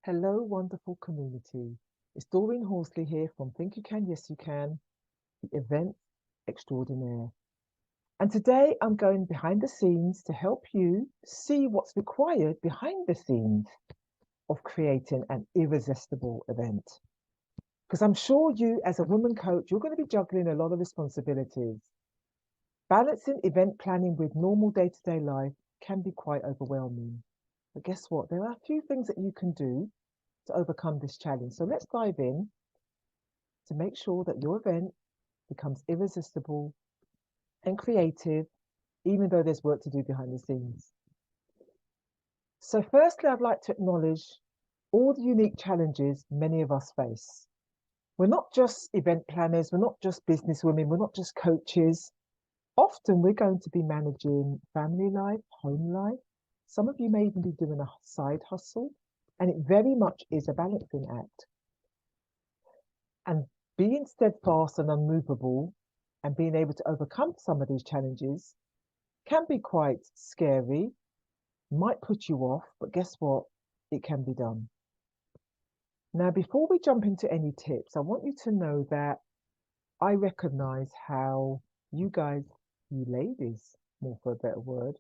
Hello, wonderful community. It's Doreen Horsley here from Think You Can, Yes You Can, the event extraordinaire. And today I'm going behind the scenes to help you see what's required behind the scenes of creating an irresistible event. Because I'm sure you, as a woman coach, you're going to be juggling a lot of responsibilities. Balancing event planning with normal day to day life can be quite overwhelming. But guess what? There are a few things that you can do to overcome this challenge. So let's dive in to make sure that your event becomes irresistible and creative, even though there's work to do behind the scenes. So, firstly, I'd like to acknowledge all the unique challenges many of us face. We're not just event planners, we're not just business women, we're not just coaches. Often we're going to be managing family life, home life. Some of you may even be doing a side hustle, and it very much is a balancing act. And being steadfast and unmovable and being able to overcome some of these challenges can be quite scary, might put you off, but guess what? It can be done. Now, before we jump into any tips, I want you to know that I recognize how you guys, you ladies, more for a better word,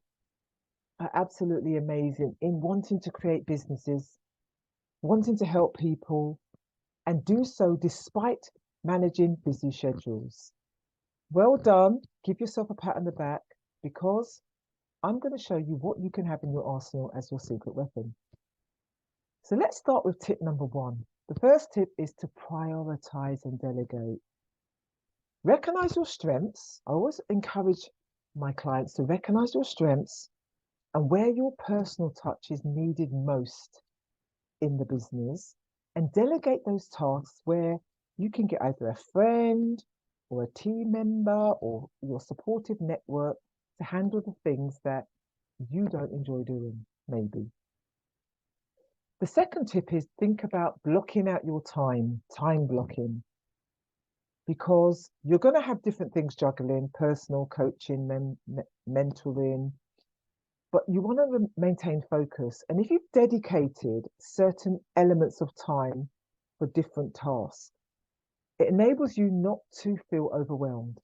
are absolutely amazing in wanting to create businesses, wanting to help people, and do so despite managing busy schedules. Well done. Give yourself a pat on the back because I'm going to show you what you can have in your arsenal as your secret weapon. So let's start with tip number one. The first tip is to prioritize and delegate. Recognize your strengths. I always encourage my clients to recognize your strengths and where your personal touch is needed most in the business, and delegate those tasks where you can get either a friend or a team member or your supportive network to handle the things that you don't enjoy doing, maybe. The second tip is think about blocking out your time blocking, because you're going to have different things juggling, personal coaching, mentoring, but you want to maintain focus. And if you've dedicated certain elements of time for different tasks, it enables you not to feel overwhelmed.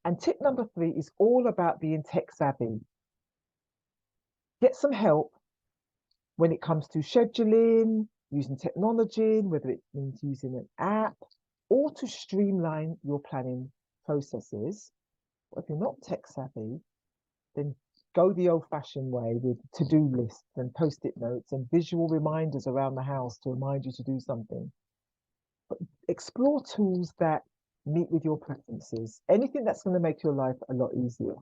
And tip number three is all about being tech savvy. Get some help when it comes to scheduling, using technology, whether it means using an app, or to streamline your planning processes. But if you're not tech savvy, then go the old fashioned way with to-do lists and post-it notes and visual reminders around the house to remind you to do something. But explore tools that meet with your preferences, anything that's going to make your life a lot easier.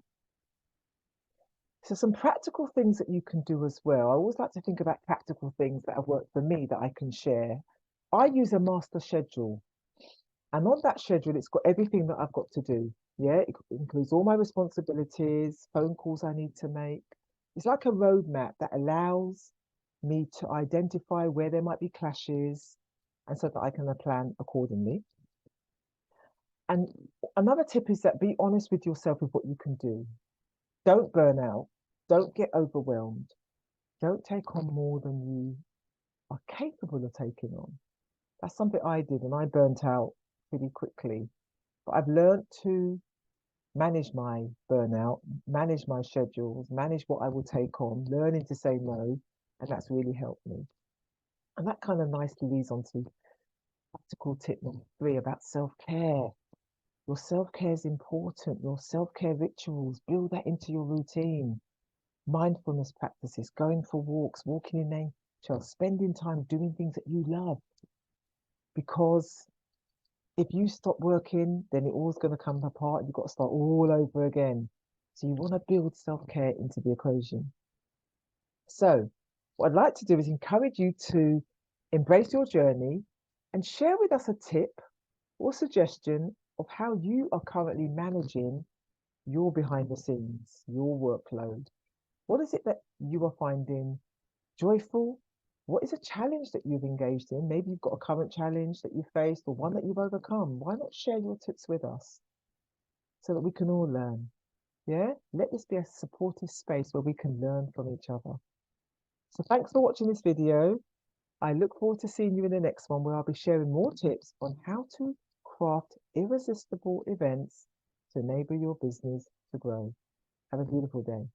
So some practical things that you can do as well. I always like to think about practical things that have worked for me that I can share. I use a master schedule, and on that schedule, it's got everything that I've got to do. Yeah, it includes all my responsibilities, phone calls I need to make. It's like a roadmap that allows me to identify where there might be clashes and so that I can plan accordingly. And another tip is that be honest with yourself with what you can do. Don't burn out. Don't get overwhelmed. Don't take on more than you are capable of taking on. That's something I did and I burnt out pretty quickly. But I've learned to manage my burnout, manage my schedules, manage what I will take on, learning to say no. And that's really helped me. And that kind of nicely leads on to practical tip number three about self-care. Your self-care is important. Your self-care rituals, build that into your routine. Mindfulness practices, going for walks, walking in nature, spending time doing things that you love. Because if you stop working, then it all's going to come apart. You've got to start all over again. So you want to build self-care into the equation. So what I'd like to do is encourage you to embrace your journey and share with us a tip or suggestion of how you are currently managing your behind the scenes, your workload. What is it that you are finding joyful? What is a challenge that you've engaged in? Maybe you've got a current challenge that you faced or one that you've overcome. Why not share your tips with us so that we can all learn? Yeah, let this be a supportive space where we can learn from each other. So thanks for watching this video. I look forward to seeing you in the next one where I'll be sharing more tips on how to craft irresistible events to enable your business to grow. Have a beautiful day.